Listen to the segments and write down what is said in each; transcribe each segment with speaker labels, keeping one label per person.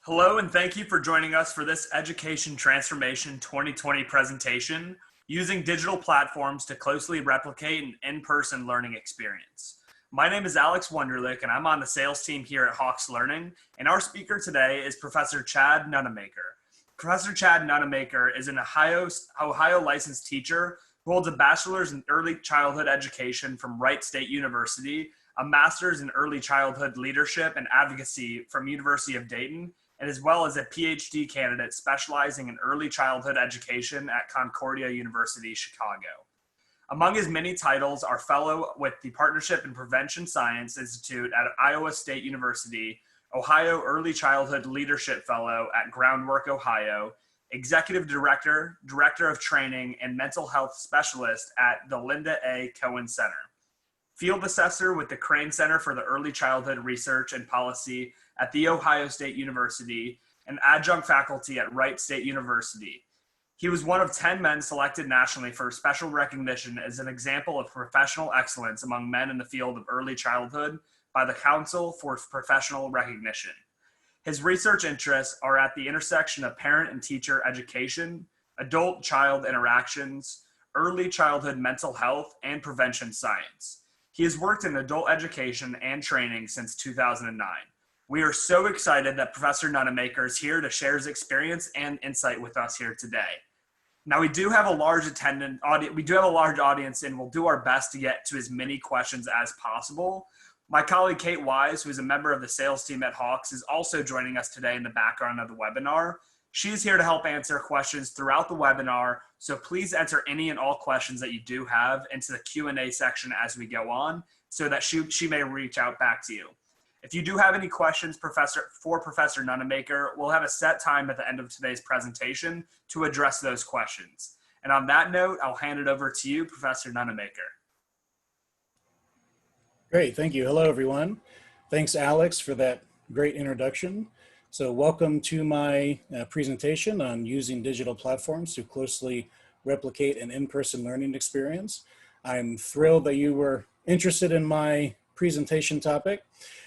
Speaker 1: Hello, and thank you for joining us for this Education Transformation 2020 presentation, using digital platforms to closely replicate an in-person learning experience. My name is Alex Wunderlich, and I'm on the sales team here at Hawks Learning, and our speaker today is Professor Chad Nunamaker. Professor Chad Nunamaker is an Ohio licensed teacher who holds a bachelor's in early childhood education from Wright State University, a master's in early childhood leadership and advocacy from University of Dayton, and as well as a PhD candidate specializing in early childhood education at Concordia University, Chicago. Among his many titles are Fellow with the Partnership and Prevention Science Institute at Iowa State University, Ohio Early Childhood Leadership Fellow at Groundwork, Ohio, Executive Director, Director of Training, and Mental Health Specialist at the Linda A. Cohen Center. Field Assessor with the Crane Center for the Early Childhood Research and Policy at The Ohio State University, and adjunct faculty at Wright State University. He was one of 10 men selected nationally for special recognition as an example of professional excellence among men in the field of early childhood by the Council for Professional Recognition. His research interests are at the intersection of parent and teacher education, adult-child interactions, early childhood mental health, and prevention science. He has worked in adult education and training since 2009. We are so excited that Professor Nunamaker is here to share his experience and insight with us here today. Now, we do have a large audience, and we'll do our best to get to as many questions as possible. My colleague Kate Wise, who is a member of the sales team at Hawks, is also joining us today in the background of the webinar. She's here to help answer questions throughout the webinar, so please enter any and all questions that you do have into the Q&A section as we go on, so that she may reach out back to you. If you do have any questions for Professor Nunamaker, we'll have a set time at the end of today's presentation to address those questions. And on that note, I'll hand it over to you, Professor Nunamaker.
Speaker 2: Great, thank you. Hello, everyone. Thanks, Alex, for that great introduction. So welcome to my presentation on using digital platforms to closely replicate an in-person learning experience. I'm thrilled that you were interested in my presentation topic,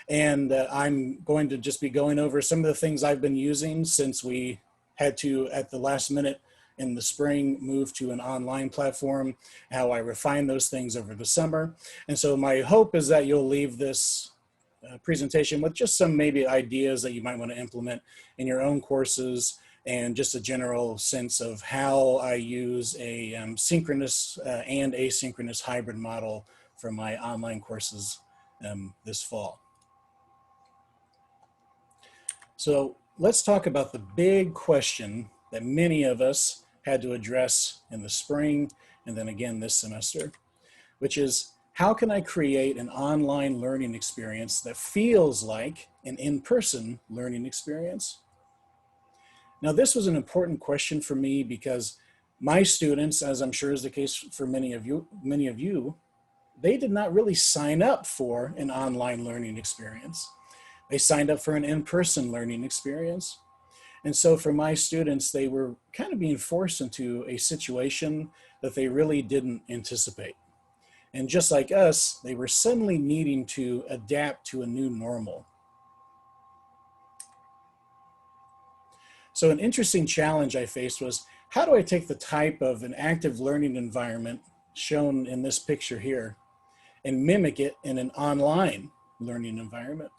Speaker 2: and I'm going to just be going over some of the things I've been using since we had to, at the last minute in the spring, move to an online platform, how I refined those things over the summer. And so my hope is that you'll leave this presentation with just some maybe ideas that you might want to implement in your own courses, and just a general sense of how I use a synchronous and asynchronous hybrid model for my online courses this fall. So let's talk about the big question that many of us had to address in the spring and then again this semester, which is, how can I create an online learning experience that feels like an in-person learning experience? Now, this was an important question for me because my students, as I'm sure is the case for many of you, they did not really sign up for an online learning experience. They signed up for an in-person learning experience. And so for my students, they were kind of being forced into a situation that they really didn't anticipate. And just like us, they were suddenly needing to adapt to a new normal. So an interesting challenge I faced was, how do I take the type of an active learning environment shown in this picture here and mimic it in an online learning environment?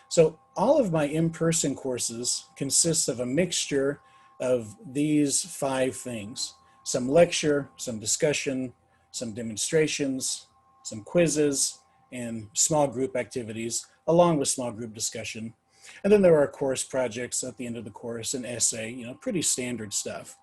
Speaker 2: So all of my in-person courses consist of a mixture of these 5 things: some lecture, some discussion, some demonstrations, some quizzes, and small group activities, along with small group discussion. And then there are course projects at the end of the course, an essay, pretty standard stuff.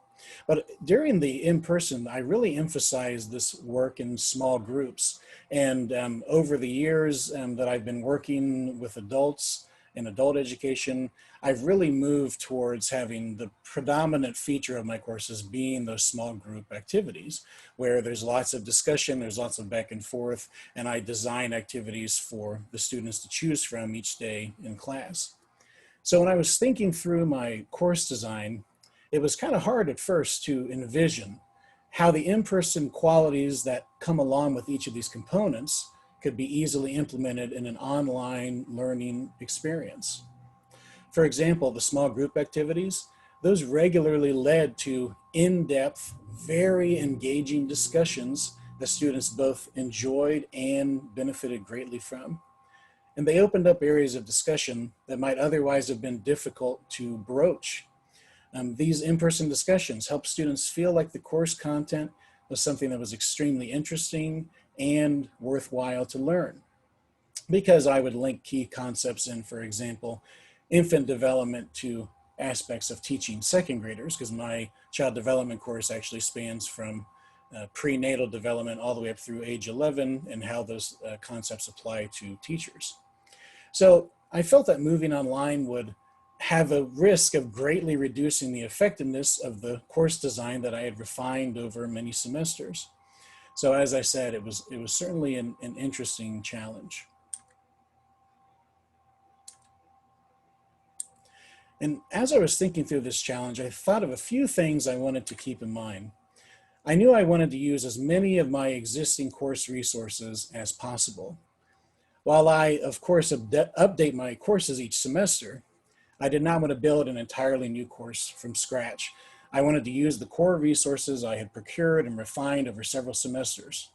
Speaker 2: But during the in-person, I really emphasized this work in small groups. And over the years that I've been working with adults in adult education, I've really moved towards having the predominant feature of my courses being those small group activities, where there's lots of discussion, there's lots of back and forth, and I design activities for the students to choose from each day in class. So when I was thinking through my course design, it was kind of hard at first to envision how the in-person qualities that come along with each of these components could be easily implemented in an online learning experience. For example, the small group activities, those regularly led to in-depth, very engaging discussions that students both enjoyed and benefited greatly from. And they opened up areas of discussion that might otherwise have been difficult to broach. These in-person discussions help students feel like the course content was something that was extremely interesting and worthwhile to learn. Because I would link key concepts in, for example, infant development to aspects of teaching second graders, because my child development course actually spans from prenatal development all the way up through age 11 and how those concepts apply to teachers. So I felt that moving online would have a risk of greatly reducing the effectiveness of the course design that I had refined over many semesters. So as I said, it was certainly an interesting challenge. And as I was thinking through this challenge, I thought of a few things I wanted to keep in mind. I knew I wanted to use as many of my existing course resources as possible. While I, of course, update my courses each semester, I did not want to build an entirely new course from scratch. I wanted to use the core resources I had procured and refined over several semesters.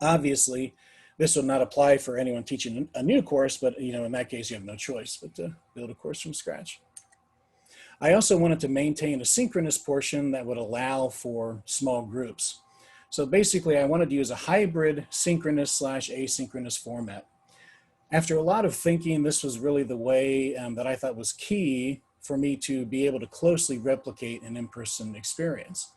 Speaker 2: Obviously, this would not apply for anyone teaching a new course, but in that case, you have no choice but to build a course from scratch. I also wanted to maintain a synchronous portion that would allow for small groups. So basically, I wanted to use a hybrid synchronous / asynchronous format. After a lot of thinking, this was really the way that I thought was key for me to be able to closely replicate an in-person experience.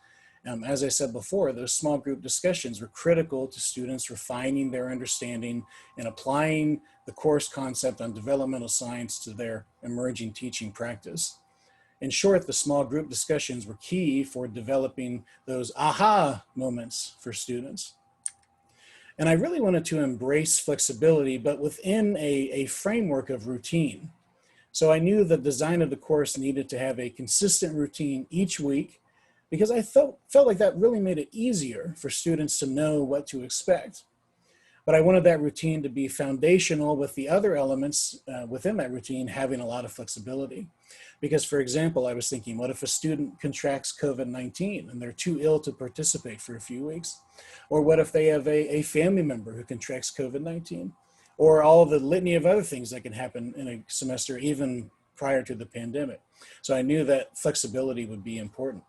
Speaker 2: As I said before, those small group discussions were critical to students refining their understanding and applying the course concept on developmental science to their emerging teaching practice. In short, the small group discussions were key for developing those aha moments for students. And I really wanted to embrace flexibility, but within a framework of routine. So I knew the design of the course needed to have a consistent routine each week because I felt like that really made it easier for students to know what to expect. But I wanted that routine to be foundational with the other elements within that routine having a lot of flexibility. Because, for example, I was thinking, what if a student contracts COVID-19 and they're too ill to participate for a few weeks? Or what if they have a family member who contracts COVID-19? Or all the litany of other things that can happen in a semester, even prior to the pandemic. So I knew that flexibility would be important.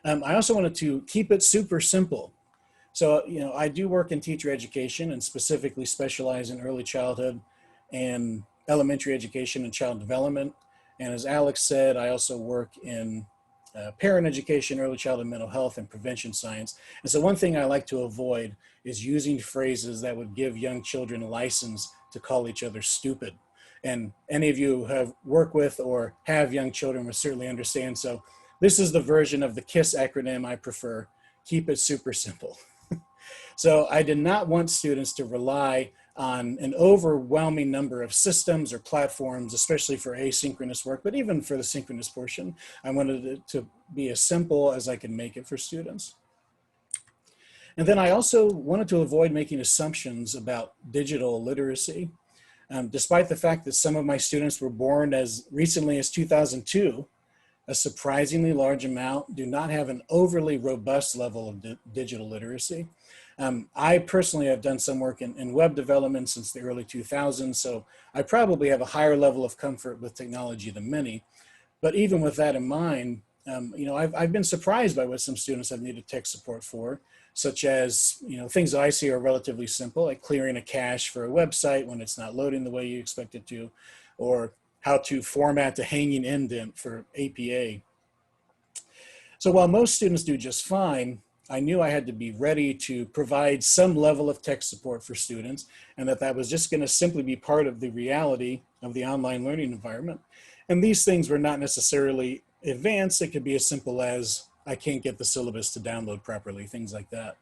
Speaker 2: I also wanted to keep it super simple. So, I do work in teacher education and specifically specialize in early childhood and elementary education and child development. And as Alex said, I also work in parent education, early childhood mental health, and prevention science. And so one thing I like to avoid is using phrases that would give young children a license to call each other stupid. And any of you who have worked with or have young children will certainly understand. So this is the version of the KISS acronym I prefer. Keep it super simple. So I did not want students to rely on an overwhelming number of systems or platforms, especially for asynchronous work, but even for the synchronous portion, I wanted it to be as simple as I could make it for students. And then I also wanted to avoid making assumptions about digital literacy. Despite the fact that some of my students were born as recently as 2002, a surprisingly large amount do not have an overly robust level of digital literacy. I personally have done some work in web development since the early 2000s, so I probably have a higher level of comfort with technology than many. But even with that in mind, I've been surprised by what some students have needed tech support for, such as things that I see are relatively simple, like clearing a cache for a website when it's not loading the way you expect it to, or how to format a hanging indent for APA. So while most students do just fine, I knew I had to be ready to provide some level of tech support for students, and that was just going to simply be part of the reality of the online learning environment. And these things were not necessarily advanced. It could be as simple as, I can't get the syllabus to download properly, things like that.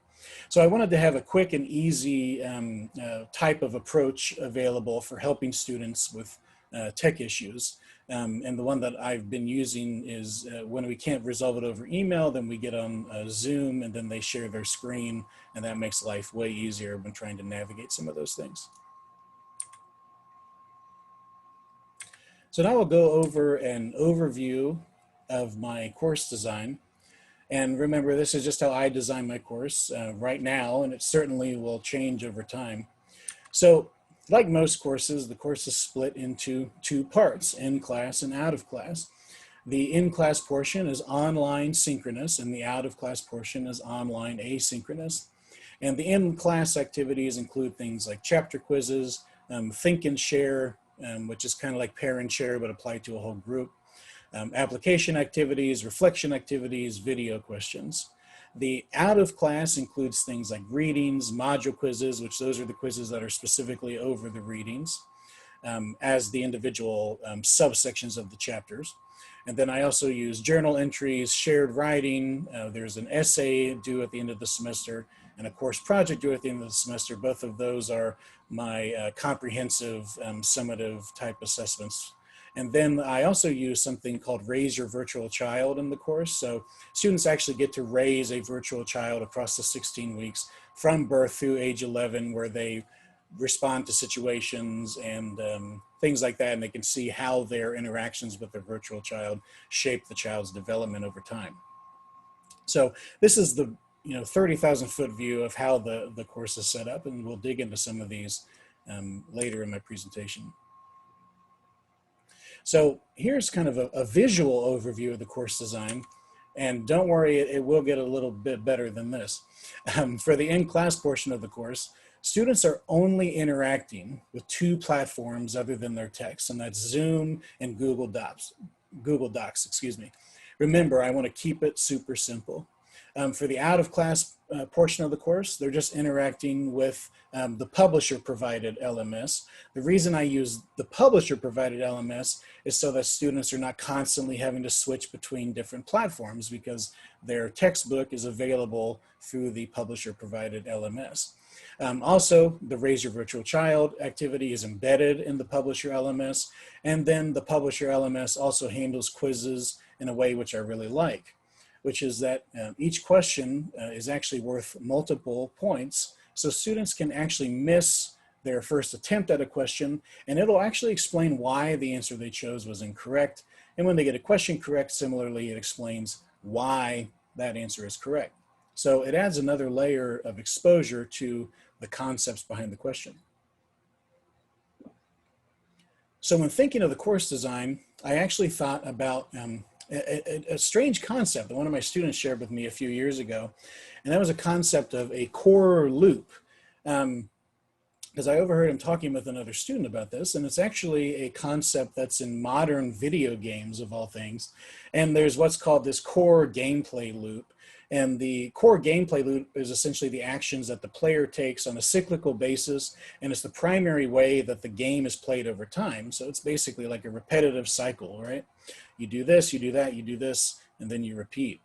Speaker 2: So I wanted to have a quick and easy type of approach available for helping students with tech issues. And the one that I've been using is when we can't resolve it over email, then we get on Zoom and then they share their screen, and that makes life way easier when trying to navigate some of those things. So now we'll go over an overview of my course design. And remember, this is just how I design my course right now, and it certainly will change over time. So like most courses, the course is split into two parts, in class and out of class. The in-class portion is online synchronous, and the out-of-class portion is online asynchronous. And the in-class activities include things like chapter quizzes, think and share, which is kind of like pair and share, but applied to a whole group. Application activities, reflection activities, video questions. The out of class includes things like readings, module quizzes, which those are the quizzes that are specifically over the readings, as the individual subsections of the chapters. And then I also use journal entries, shared writing. There's an essay due at the end of the semester and a course project due at the end of the semester. Both of those are my comprehensive summative type assessments. And then I also use something called Raise Your Virtual Child in the course. So students actually get to raise a virtual child across the 16 weeks from birth through age 11, where they respond to situations and things like that. And they can see how their interactions with their virtual child shape the child's development over time. So this is the 30,000 foot view of how the course is set up. And we'll dig into some of these later in my presentation. So here's kind of a visual overview of the course design. And don't worry, it will get a little bit better than this. For the in-class portion of the course, students are only interacting with two platforms other than their text, and that's Zoom and Google Docs, excuse me. Remember, I want to keep it super simple. For the out-of-class portion of the course, they're just interacting with the publisher-provided LMS. The reason I use the publisher-provided LMS is so that students are not constantly having to switch between different platforms, because their textbook is available through the publisher-provided LMS. Also, the Raise Your Virtual Child activity is embedded in the publisher LMS, and then the publisher LMS also handles quizzes in a way which I really like, which is that each question is actually worth multiple points. So students can actually miss their first attempt at a question, and it'll actually explain why the answer they chose was incorrect. And when they get a question correct, similarly, it explains why that answer is correct. So it adds another layer of exposure to the concepts behind the question. So when thinking of the course design, I actually thought about a strange concept that one of my students shared with me a few years ago, and that was a concept of a core loop. Because I overheard him talking with another student about this, and it's actually a concept that's in modern video games of all things. And there's what's called this core gameplay loop. And the core gameplay loop is essentially the actions that the player takes on a cyclical basis, and it's the primary way that the game is played over time. So it's basically like a repetitive cycle, right? You do this, you do that, you do this, and then you repeat.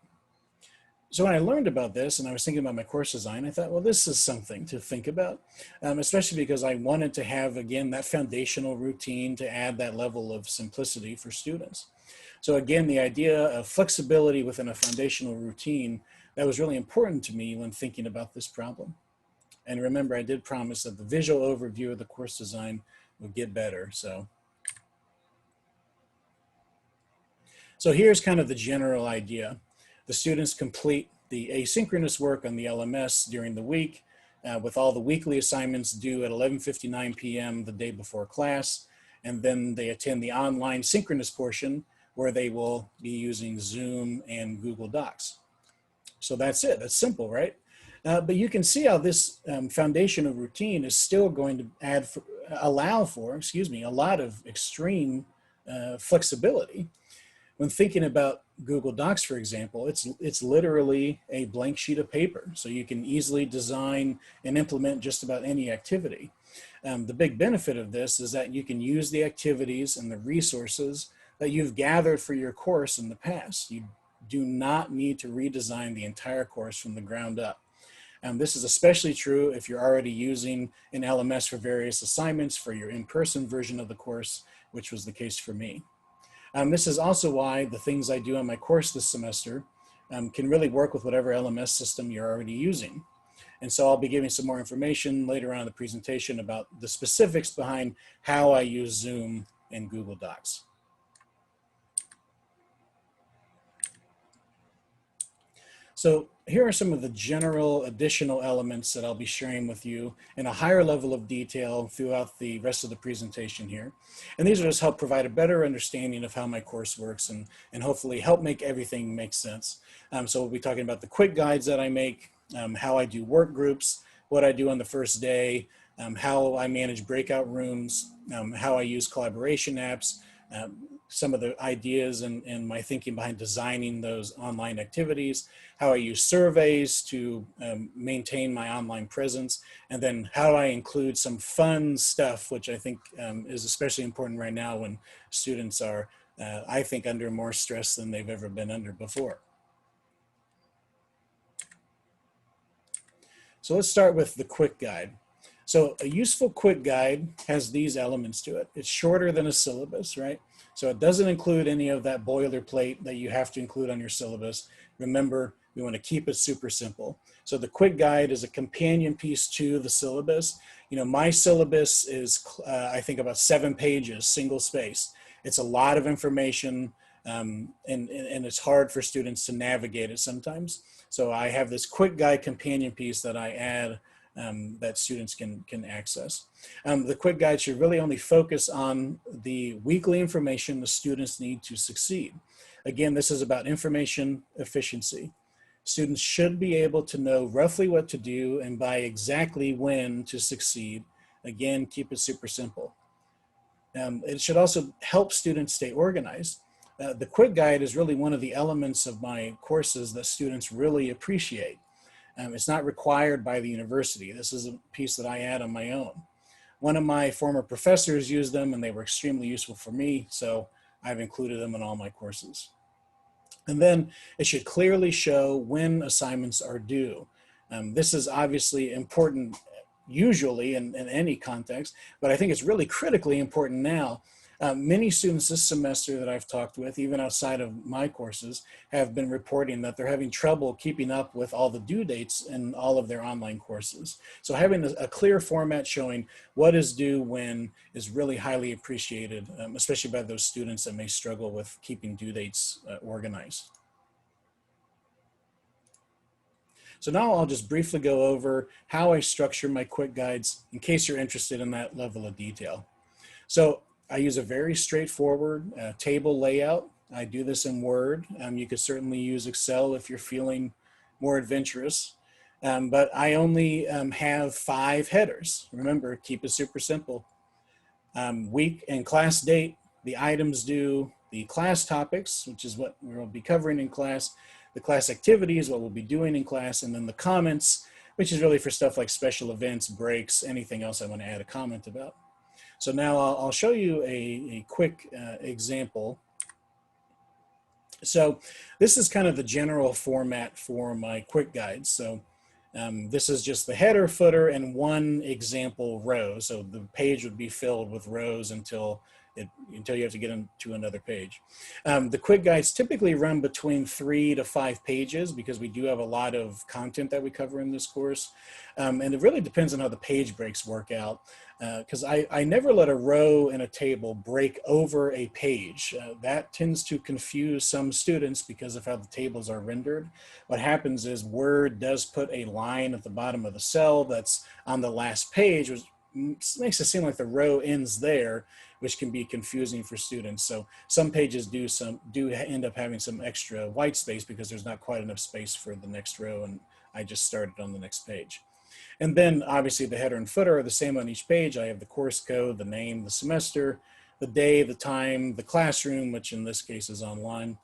Speaker 2: So when I learned about this and I was thinking about my course design, I thought, well, this is something to think about, especially because I wanted to have, again, that foundational routine to add that level of simplicity for students. So again, the idea of flexibility within a foundational routine, that was really important to me when thinking about this problem. And remember, I did promise that the visual overview of the course design would get better. So here's kind of the general idea. The students complete the asynchronous work on the LMS during the week with all the weekly assignments due at 11:59 p.m. the day before class. And then they attend the online synchronous portion where they will be using Zoom and Google Docs. So that's it. That's simple, right? But you can see how this foundational routine is still going to allow for a lot of extreme flexibility. When thinking about Google Docs, for example, it's literally a blank sheet of paper. So you can easily design and implement just about any activity. The big benefit of this is that you can use the activities and the resources that you've gathered for your course in the past. You do not need to redesign the entire course from the ground up. This is especially true if you're already using an LMS for various assignments for your in-person version of the course, which was the case for me. This is also why the things I do on my course this semester can really work with whatever LMS system you're already using. And so I'll be giving some more information later on in the presentation about the specifics behind how I use Zoom and Google Docs. So here are some of the general additional elements that I'll be sharing with you in a higher level of detail throughout the rest of the presentation here. And these will just help provide a better understanding of how my course works and hopefully help make everything make sense. So we'll be talking about the quick guides that I make, how I do work groups, what I do on the first day, how I manage breakout rooms, how I use collaboration apps, some of the ideas and my thinking behind designing those online activities, how I use surveys to maintain my online presence, and then how I include some fun stuff, which I think is especially important right now when students are, I think, under more stress than they've ever been under before. So let's start with the quick guide. So a useful quick guide has these elements to it. It's shorter than a syllabus, right? So it doesn't include any of that boilerplate that you have to include on your syllabus. Remember, we want to keep it super simple. So the quick guide is a companion piece to the syllabus. You know, my syllabus is, I think, about 7 pages, single space. It's a lot of information, and it's hard for students to navigate it sometimes. So I have this quick guide companion piece that I add that students can access. The quick guide should really only focus on the weekly information the students need to succeed. Again, this is about information efficiency. Students should be able to know roughly what to do and by exactly when to succeed. Again, keep it super simple. It should also help students stay organized. The quick guide is really one of the elements of my courses that students really appreciate. It's not required by the university. This is a piece that I add on my own. One of my former professors used them and they were extremely useful for me, so I've included them in all my courses. And then it should clearly show when assignments are due. This is obviously important usually in any context, but I think it's really critically important now. Many students this semester that I've talked with, even outside of my courses, have been reporting that they're having trouble keeping up with all the due dates in all of their online courses. So having a clear format showing what is due when is really highly appreciated, especially by those students that may struggle with keeping due dates organized. So now I'll just briefly go over how I structure my quick guides in case you're interested in that level of detail. So I use a very straightforward table layout. I do this in Word. You could certainly use Excel if you're feeling more adventurous. But I only have 5 headers. Remember, keep it super simple. Week and class date, the items due, the class topics, which is what we'll be covering in class, the class activities, what we'll be doing in class, and then the comments, which is really for stuff like special events, breaks, anything else I want to add a comment about. So now I'll show you a quick example. So this is kind of the general format for my quick guides. So this is just the header, footer, and one example row. So the page would be filled with rows until you have to get into another page. The quick guides typically run between 3 to 5 pages because we do have a lot of content that we cover in this course. And it really depends on how the page breaks work out. Because I never let a row in a table break over a page. That tends to confuse some students because of how the tables are rendered. What happens is Word does put a line at the bottom of the cell that's on the last page, which makes it seem like the row ends there, which can be confusing for students. So some pages do end up having some extra white space because there's not quite enough space for the next row, and I just started on the next page. And then obviously the header and footer are the same on each page. I have the course code, the name, the semester, the day, the time, the classroom, which in this case is online.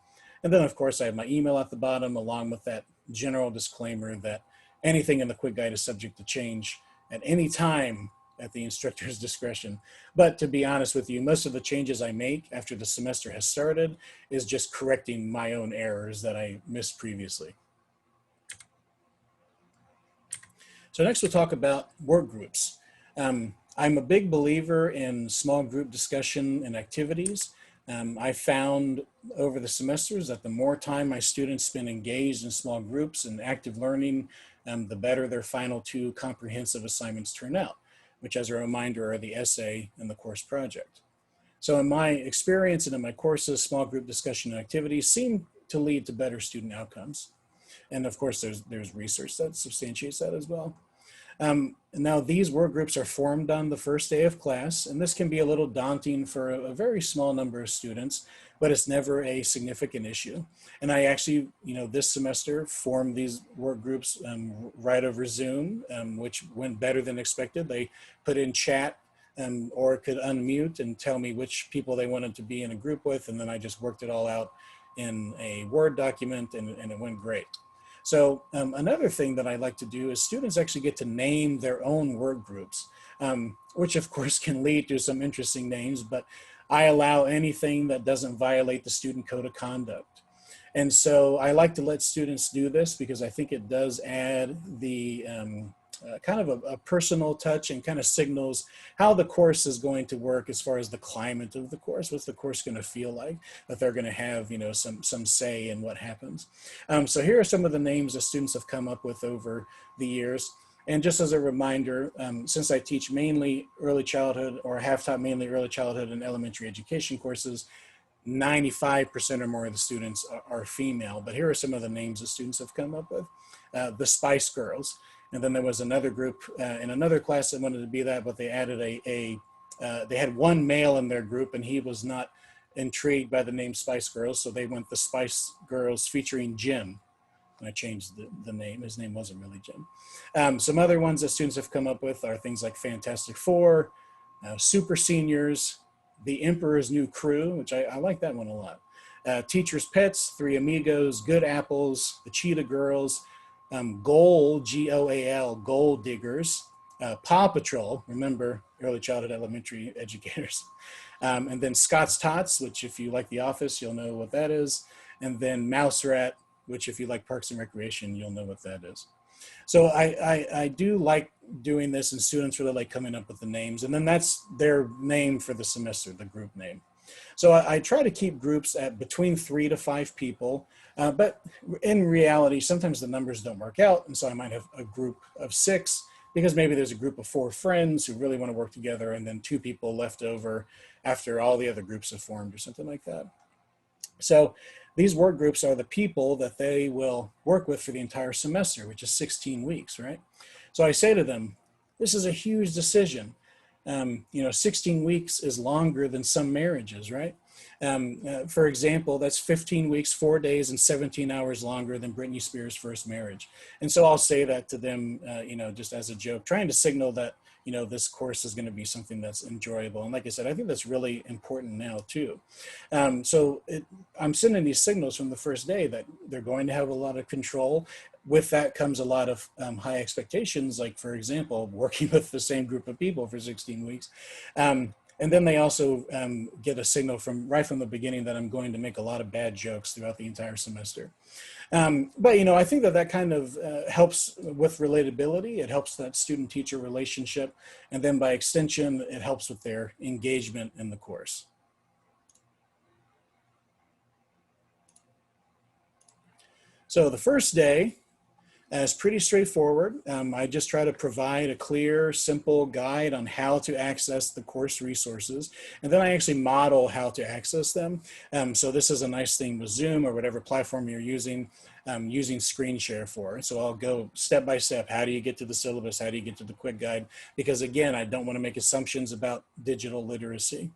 Speaker 2: And then of course I have my email at the bottom along with that general disclaimer that anything in the quick guide is subject to change at any time at the instructor's discretion. But to be honest with you, most of the changes I make after the semester has started is just correcting my own errors that I missed previously. So next we'll talk about work groups. I'm a big believer in small group discussion and activities. I found over the semesters that the more time my students spend engaged in small groups and active learning, the better their final 2 comprehensive assignments turn out, which, as a reminder, are the essay and the course project. So in my experience and in my courses, small group discussion and activities seem to lead to better student outcomes. And of course, there's research that substantiates that as well. Now these work groups are formed on the first day of class, and this can be a little daunting for a very small number of students, but it's never a significant issue. And I actually, this semester formed these work groups right over Zoom, which went better than expected. They put in chat or could unmute and tell me which people they wanted to be in a group with, and then I just worked it all out in a Word document, and it went great. So another thing that I like to do is students actually get to name their own work groups, which of course can lead to some interesting names, but I allow anything that doesn't violate the student code of conduct. And so I like to let students do this because I think it does add the kind of a personal touch and kind of signals how the course is going to work as far as the climate of the course. What's the course going to feel like? That they're going to have, some say in what happens. So here are some of the names that students have come up with over the years. And just as a reminder, since I teach mainly early childhood, or have taught mainly early childhood and elementary education courses, 95% or more of the students are female. But here are some of the names that students have come up with. The Spice Girls. And then there was another group in another class that wanted to be that, but they added they had one male in their group, and he was not intrigued by the name Spice Girls, so they went the Spice Girls featuring Jim. And I changed the name. His name wasn't really Jim. Some other ones that students have come up with are things like Fantastic Four, Super Seniors, The Emperor's New Crew, which I like that one a lot. Teacher's Pets, Three Amigos, Good Apples, The Cheetah Girls, Goal, G-O-A-L, Gold Diggers, Paw Patrol, remember early childhood elementary educators, and then Scott's Tots, which if you like The Office, you'll know what that is, and then Mouse Rat, which if you like Parks and Recreation, you'll know what that is. So I do like doing this, and students really like coming up with the names, and then that's their name for the semester, the group name. So I try to keep groups at between 3 to 5 people, but in reality, sometimes the numbers don't work out. And so I might have a group of 6 because maybe there's a group of 4 friends who really want to work together, and then 2 people left over after all the other groups have formed or something like that. So these work groups are the people that they will work with for the entire semester, which is 16 weeks, right? So I say to them, this is a huge decision. 16 weeks is longer than some marriages, right? For example, that's 15 weeks, 4 days, and 17 hours longer than Britney Spears' first marriage. And so I'll say that to them, just as a joke, trying to signal that, this course is going to be something that's enjoyable. And like I said, I think that's really important now too. I'm sending these signals from the first day that they're going to have a lot of control. With that comes a lot of high expectations, like, for example, working with the same group of people for 16 weeks. And then they also get a signal right from the beginning that I'm going to make a lot of bad jokes throughout the entire semester. But, I think that kind of helps with relatability. It helps that student-teacher relationship. And then by extension, it helps with their engagement in the course. So the first day is pretty straightforward. I just try to provide a clear, simple guide on how to access the course resources. And then I actually model how to access them. So this is a nice thing with Zoom or whatever platform you're using screen share for. So I'll go step by step. How do you get to the syllabus? How do you get to the quick guide? Because again, I don't want to make assumptions about digital literacy.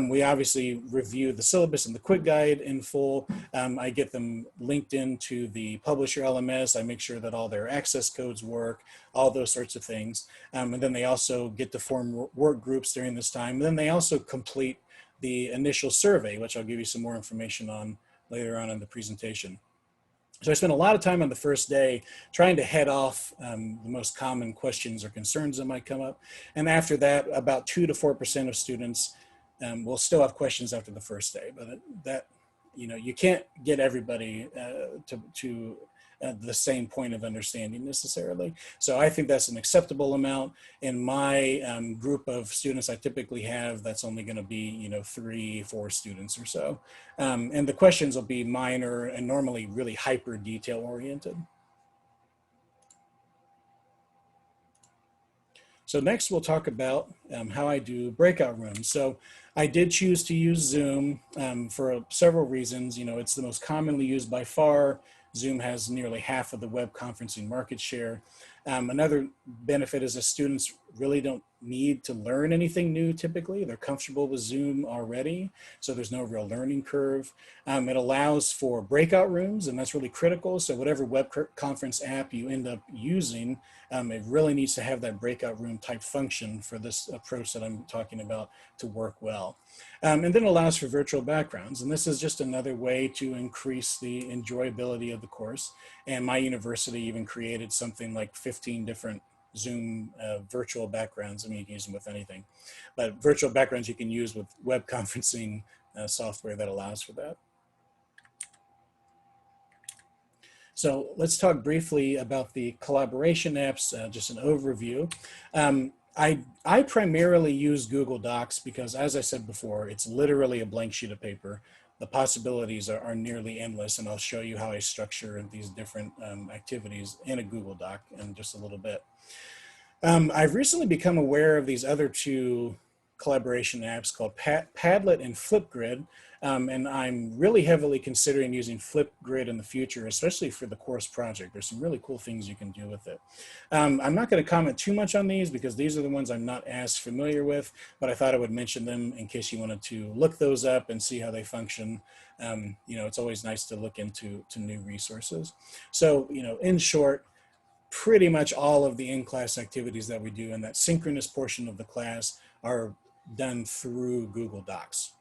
Speaker 2: We obviously review the syllabus and the quick guide in full. I get them linked into the publisher LMS. I make sure that all their access codes work, all those sorts of things. And then they also get to form work groups during this time. And then they also complete the initial survey, which I'll give you some more information on later on in the presentation. So I spent a lot of time on the first day trying to head off the most common questions or concerns that might come up. And after that, about 2 to 4% of students we'll still have questions after the first day, but that, you can't get everybody to the same point of understanding necessarily. So I think that's an acceptable amount. In my group of students I typically have, that's only going to be 3-4 students or so. And the questions will be minor and normally really hyper detail oriented. So next we'll talk about how I do breakout rooms. So I did choose to use Zoom for several reasons. It's the most commonly used by far. Zoom has nearly half of the web conferencing market share. Another benefit is that students really don't need to learn anything new typically. They're comfortable with Zoom already, so there's no real learning curve. It allows for breakout rooms, and that's really critical. So whatever web conference app you end up using, it really needs to have that breakout room type function for this approach that I'm talking about to work well. And then it allows for virtual backgrounds. And this is just another way to increase the enjoyability of the course. And my university even created something like 15 different Zoom virtual backgrounds. I mean, you can use them with anything, but virtual backgrounds you can use with web conferencing software that allows for that. So let's talk briefly about the collaboration apps, just an overview. I primarily use Google Docs because, as I said before, it's literally a blank sheet of paper. The possibilities are nearly endless, and I'll show you how I structure these different activities in a Google Doc in just a little bit. I've recently become aware of these other two collaboration apps called Padlet and Flipgrid, and I'm really heavily considering using Flipgrid in the future, especially for the course project. There's some really cool things you can do with it. I'm not going to comment too much on these because these are the ones I'm not as familiar with, but I thought I would mention them in case you wanted to look those up and see how they function. It's always nice to look into new resources. So, in short, pretty much all of the in-class activities that we do in that synchronous portion of the class are done through Google Docs.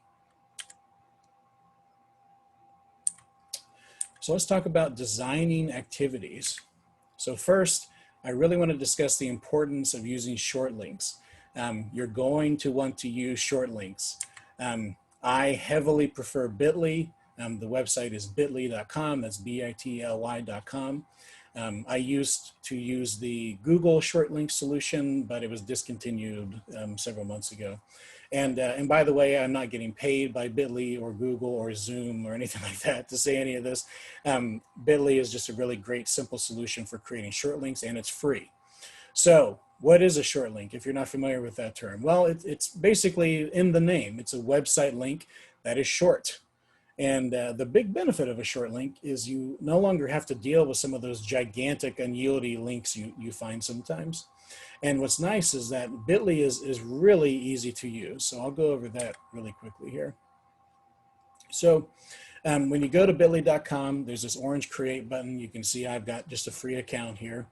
Speaker 2: So let's talk about designing activities. So first, I really want to discuss the importance of using short links. You're going to want to use short links. I heavily prefer Bitly. The website is bitly.com, that's bitly.com. I used to use the Google short link solution, but it was discontinued several months ago. And by the way, I'm not getting paid by Bitly or Google or Zoom or anything like that to say any of this. Bitly is just a really great, simple solution for creating short links, and it's free. So what is a short link if you're not familiar with that term? Well, it's basically in the name. It's a website link that is short. And the big benefit of a short link is you no longer have to deal with some of those gigantic, unyieldy links you find sometimes. And what's nice is that Bitly is really easy to use. So I'll go over that really quickly here. So when you go to bitly.com, there's this orange create button. You can see I've got just a free account here.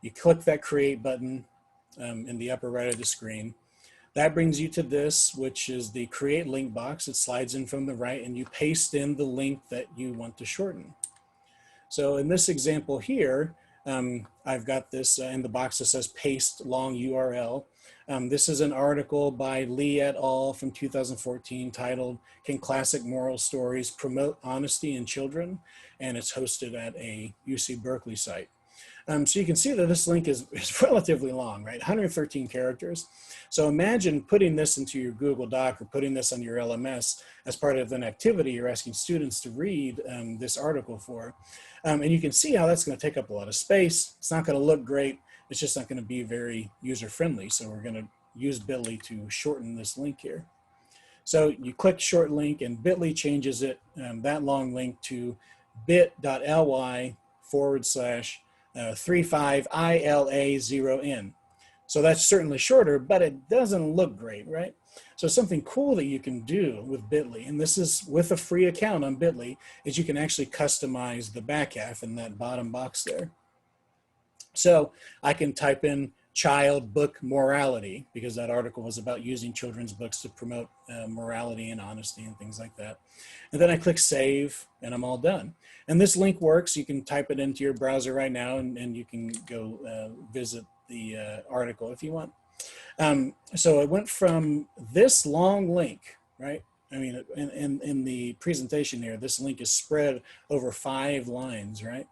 Speaker 2: You click that create button in the upper right of the screen. That brings you to this, which is the create link box. It slides in from the right, and you paste in the link that you want to shorten. So in this example here, I've got this in the box that says paste long URL. This is an article by Lee et al. From 2014 titled, "Can Classic Moral Stories Promote Honesty in Children?" And it's hosted at a UC Berkeley site. So you can see that this link is relatively long, right? 113 characters. So imagine putting this into your Google Doc or putting this on your LMS as part of an activity you're asking students to read this article for. And you can see how that's going to take up a lot of space. It's not going to look great. It's just not going to be very user-friendly. So we're going to use Bitly to shorten this link here. So you click short link, and Bitly changes it, that long link, to bit.ly/35ILA0N. So that's certainly shorter, but it doesn't look great, right? So something cool that you can do with Bitly, and this is with a free account on Bitly, is you can actually customize the back half in that bottom box there. So I can type in child book morality, because that article was about using children's books to promote morality and honesty and things like that. And then I click save, and I'm all done. And this link works. You can type it into your browser right now, and you can go visit the article if you want. So it went from this long link, right? I mean, in the presentation here, this link is spread over 5 lines, right?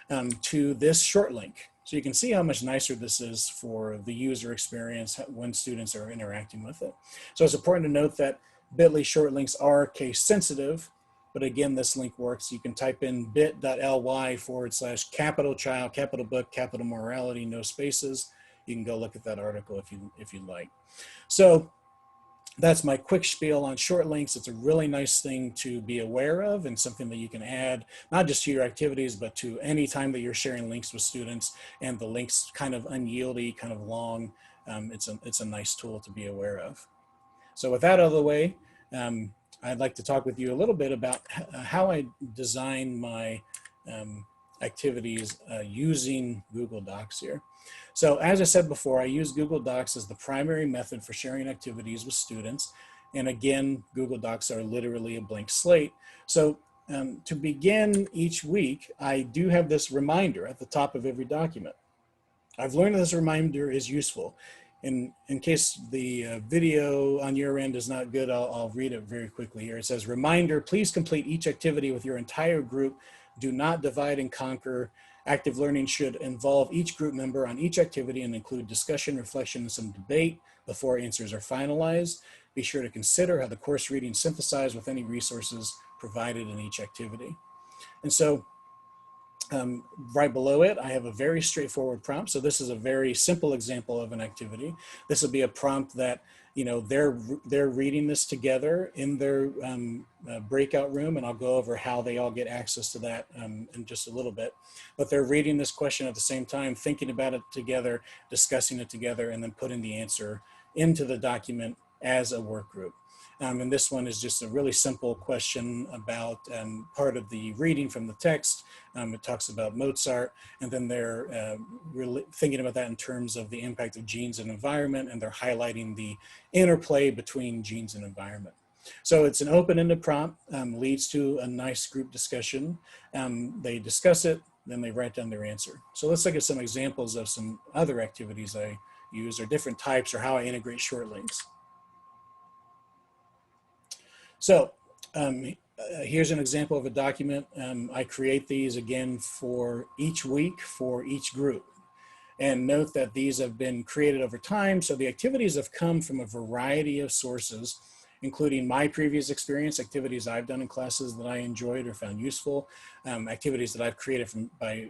Speaker 2: to this short link. So you can see how much nicer this is for the user experience when students are interacting with it. So it's important to note that bit.ly short links are case sensitive, but again, this link works. You can type in bit.ly/capital child, capital book, capital morality, no spaces. You can go look at that article if you'd like. So that's my quick spiel on short links. It's a really nice thing to be aware of and something that you can add, not just to your activities, but to any time that you're sharing links with students and the link's kind of unyieldy, kind of long. It's a nice tool to be aware of. So with that out of the way, I'd like to talk with you a little bit about how I design my activities using Google Docs here. So as I said before, I use Google Docs as the primary method for sharing activities with students. And again, Google Docs are literally a blank slate. So to begin each week, I do have this reminder at the top of every document. I've learned that this reminder is useful. In case the video on your end is not good, I'll read it very quickly here. It says, reminder, please complete each activity with your entire group. Do not divide and conquer. Active learning should involve each group member on each activity and include discussion, reflection, and some debate before answers are finalized. Be sure to consider how the course reading synthesized with any resources provided in each activity. And so right below it, I have a very straightforward prompt. So this is a very simple example of an activity. This will be a prompt that, you know, they're reading this together in their breakout room, and I'll go over how they all get access to that in just a little bit. But they're reading this question at the same time, thinking about it together, discussing it together, and then putting the answer into the document as a work group. And this one is just a really simple question about part of the reading from the text. It talks about Mozart, and then they're really thinking about that in terms of the impact of genes and environment, and they're highlighting the interplay between genes and environment. So it's an open-ended prompt, leads to a nice group discussion. They discuss it, then they write down their answer. So let's look at some examples of some other activities I use, or different types, or how I integrate short links. So here's an example of a document. I create these again for each week for each group. And note that these have been created over time. So the activities have come from a variety of sources, including my previous experience, activities I've done in classes that I enjoyed or found useful, activities that I've created by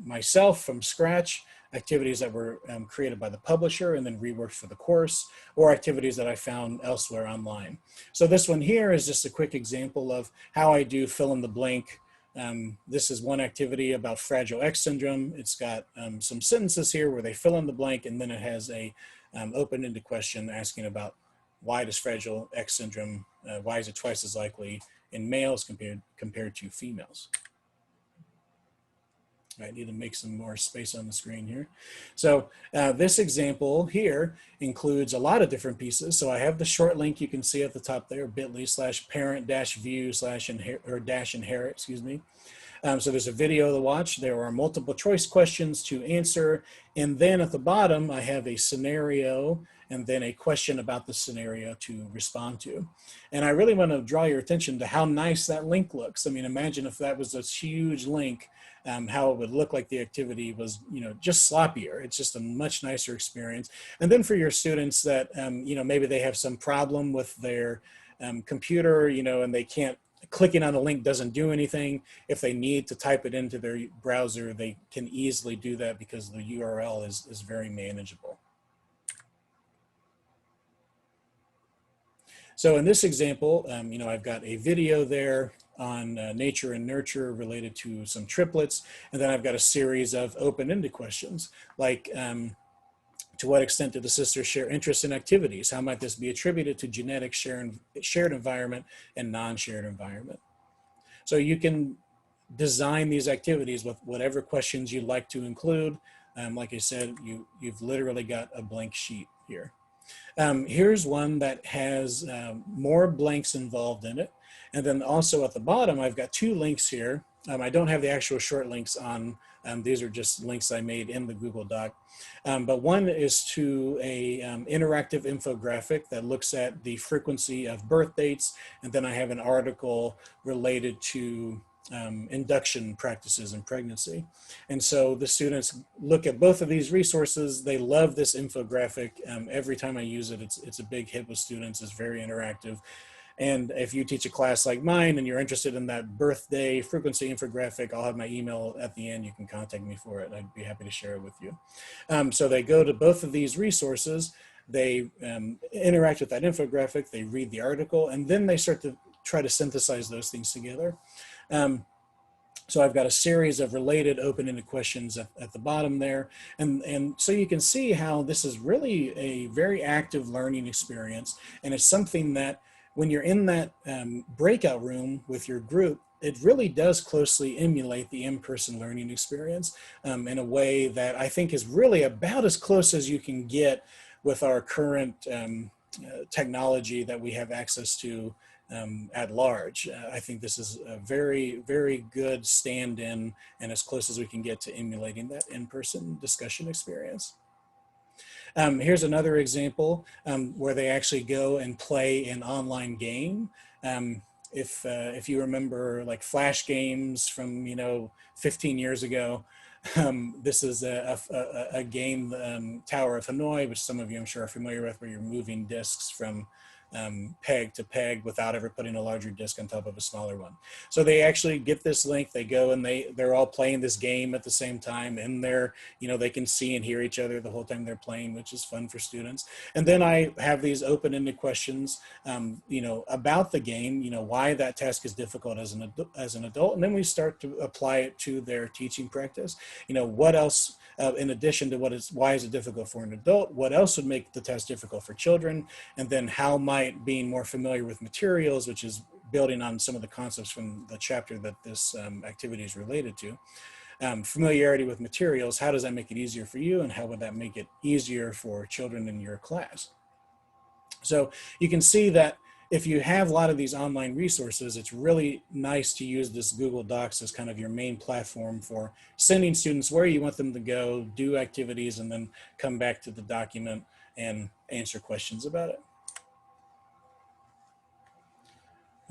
Speaker 2: myself from scratch, activities that were created by the publisher and then reworked for the course, or activities that I found elsewhere online. So this one here is just a quick example of how I do fill in the blank. This is one activity about Fragile X syndrome. It's got some sentences here where they fill in the blank, and then it has a open-ended question asking about why does Fragile X syndrome, why is it twice as likely in males compared to females? I need to make some more space on the screen here. So this example here includes a lot of different pieces. So I have the short link you can see at the top there, bit.ly/parent-view/inherit, excuse me. So there's a video to watch. There are multiple choice questions to answer. And then at the bottom, I have a scenario and then a question about the scenario to respond to. And I really want to draw your attention to how nice that link looks. I mean, imagine if that was a huge link, how it would look like the activity was, you know, just sloppier. It's just a much nicer experience. And then for your students that, you know, maybe they have some problem with their computer, you know, and they can't, clicking on a link doesn't do anything. If they need to type it into their browser, they can easily do that because the URL is very manageable. So in this example, you know, I've got a video there on nature and nurture related to some triplets. And then I've got a series of open-ended questions like, to what extent do the sisters share interests in activities? How might this be attributed to genetic shared environment and non-shared environment? So you can design these activities with whatever questions you'd like to include. Like I said, you've literally got a blank sheet here. Here's one that has more blanks involved in it. And then also at the bottom, I've got two links here. I don't have the actual short links on. These are just links I made in the Google Doc. But one is to a interactive infographic that looks at the frequency of birth dates. And then I have an article related to induction practices in pregnancy. And so the students look at both of these resources. They love this infographic. Every time I use it, it's a big hit with students. It's very interactive. And if you teach a class like mine and you're interested in that birthday frequency infographic, I'll have my email at the end. You can contact me for it. I'd be happy to share it with you. So they go to both of these resources. They interact with that infographic. They read the article, and then they start to try to synthesize those things together. So I've got a series of related open-ended questions at the bottom there. And so you can see how this is really a very active learning experience. And it's something that when you're in that breakout room with your group, it really does closely emulate the in-person learning experience in a way that I think is really about as close as you can get with our current technology that we have access to at large. I think this is a very, very good stand-in and as close as we can get to emulating that in-person discussion experience. Here's another example where they actually go and play an online game. If you remember like Flash games from 15 years ago, this is a game, Tower of Hanoi, which some of you I'm sure are familiar with, where you're moving discs from peg to peg without ever putting a larger disc on top of a smaller one. So they actually get this link, they go and they're all playing this game at the same time, and they can see and hear each other the whole time they're playing, which is fun for students. And then I have these open-ended questions, about the game, why that task is difficult as an adult, and then we start to apply it to their teaching practice. What else, in addition to why is it difficult for an adult, what else would make the test difficult for children, and then how might being more familiar with materials, which is building on some of the concepts from the chapter that this activity is related to. Familiarity with materials, how does that make it easier for you, and how would that make it easier for children in your class? So you can see that if you have a lot of these online resources, it's really nice to use this Google Docs as kind of your main platform for sending students where you want them to go, do activities, and then come back to the document and answer questions about it.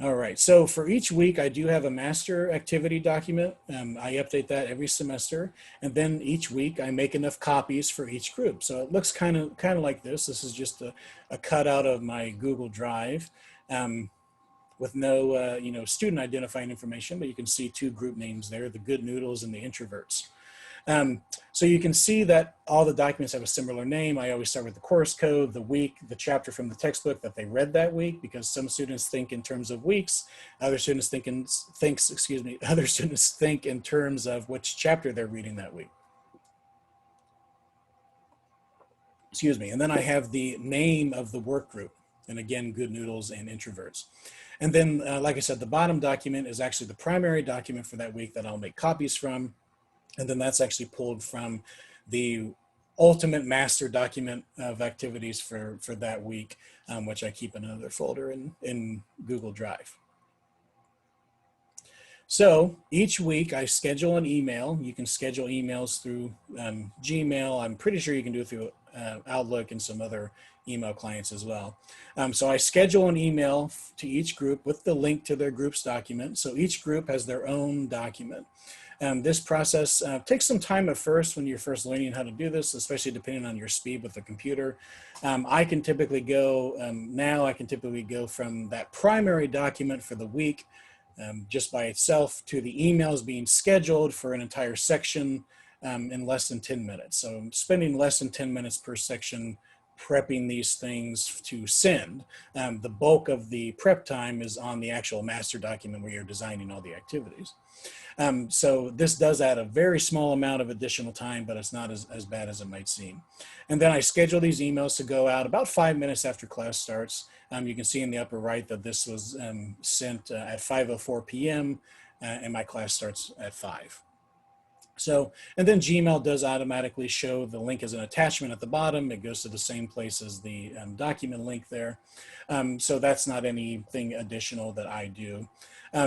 Speaker 2: All right, so for each week, I do have a master activity document. I update that every semester, and then each week I make enough copies for each group. So it looks kind of like this. This is just a cutout of my Google Drive with no student identifying information, but you can see two group names there, the Good Noodles and the Introverts. So you can see that all the documents have a similar name. I always start with the course code, the week, the chapter from the textbook that they read that week, because some students think in terms of weeks, other students think in terms of which chapter they're reading that week. Excuse me. And then I have the name of the work group, and again, Good Noodles and Introverts. And then, like I said, the bottom document is actually the primary document for that week that I'll make copies from. And then that's actually pulled from the ultimate master document of activities for that week, which I keep in another folder in Google Drive. So each week I schedule an email. You can schedule emails through Gmail. I'm pretty sure you can do it through Outlook and some other email clients as well. So I schedule an email to each group with the link to their group's document. So each group has their own document. This process takes some time at first when you're first learning how to do this, especially depending on your speed with the computer. I can typically go from that primary document for the week just by itself to the emails being scheduled for an entire section in less than 10 minutes. So I'm spending less than 10 minutes per section prepping these things to send. The bulk of the prep time is on the actual master document where you're designing all the activities. So this does add a very small amount of additional time, but it's not as bad as it might seem. And then I schedule these emails to go out about 5 minutes after class starts. You can see in the upper right that this was sent at 5:04 p.m. And my class starts at 5. So, and then Gmail does automatically show the link as an attachment at the bottom. It goes to the same place as the document link there. So that's not anything additional that I do.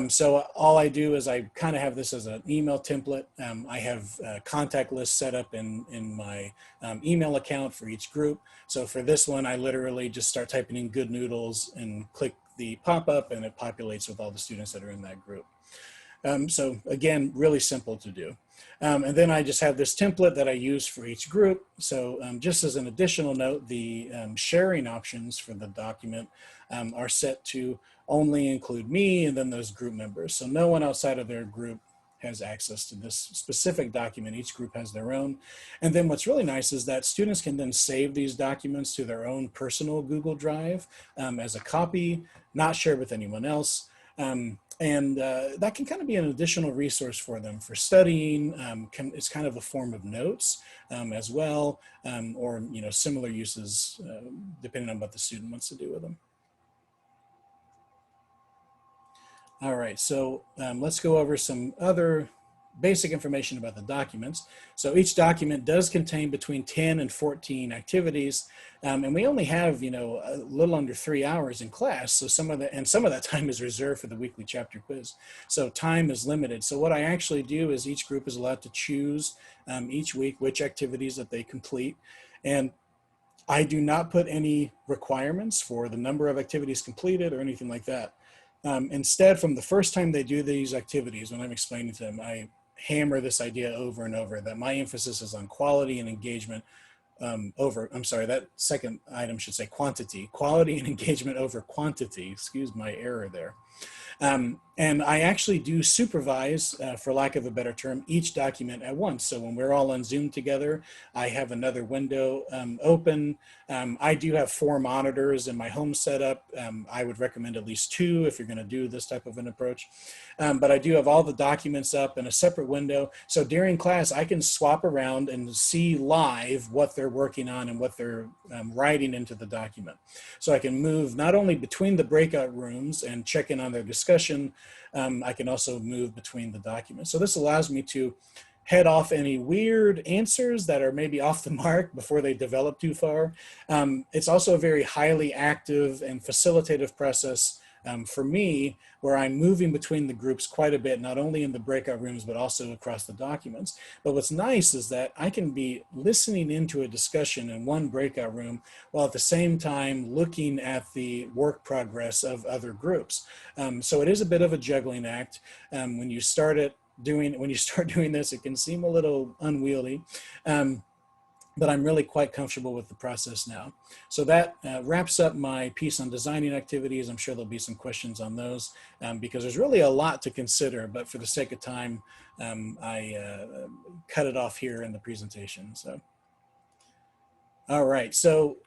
Speaker 2: So all I do is I kind of have this as an email template. I have a contact list set up in my email account for each group. So for this one, I literally just start typing in Good Noodles and click the pop-up, and it populates with all the students that are in that group. So again, really simple to do. And then I just have this template that I use for each group. So just as an additional note, the sharing options for the document are set to only include me and then those group members. So no one outside of their group has access to this specific document. Each group has their own. And then what's really nice is that students can then save these documents to their own personal Google Drive as a copy, not shared with anyone else. That can kind of be an additional resource for them for studying. It's kind of a form of notes as well, or similar uses depending on what the student wants to do with them. All right, so let's go over some other basic information about the documents. So each document does contain between 10 and 14 activities, and we only have, a little under 3 hours in class. So some of that time is reserved for the weekly chapter quiz. So time is limited. So what I actually do is each group is allowed to choose each week which activities that they complete. And I do not put any requirements for the number of activities completed or anything like that. Instead, from the first time they do these activities, when I'm explaining to them, I hammer this idea over and over that my emphasis is on quality and engagement that second item should say quality and engagement over quantity. Excuse my error there. And I actually do supervise, for lack of a better term, each document at once. So when we're all on Zoom together, I have another window open. I do have 4 monitors in my home setup. I would recommend at least 2 if you're going to do this type of an approach. But I do have all the documents up in a separate window. So during class, I can swap around and see live what they're working on and what they're writing into the document. So I can move not only between the breakout rooms and check in on their discussion, I can also move between the documents. So this allows me to head off any weird answers that are maybe off the mark before they develop too far. It's also a very highly active and facilitative process for me, where I'm moving between the groups quite a bit, not only in the breakout rooms, but also across the documents. But what's nice is that I can be listening into a discussion in one breakout room while at the same time looking at the work progress of other groups. So it is a bit of a juggling act. When you start doing this, it can seem a little unwieldy. But I'm really quite comfortable with the process now. So that wraps up my piece on designing activities. I'm sure there'll be some questions on those because there's really a lot to consider, but for the sake of time, I cut it off here in the presentation. So, all right, so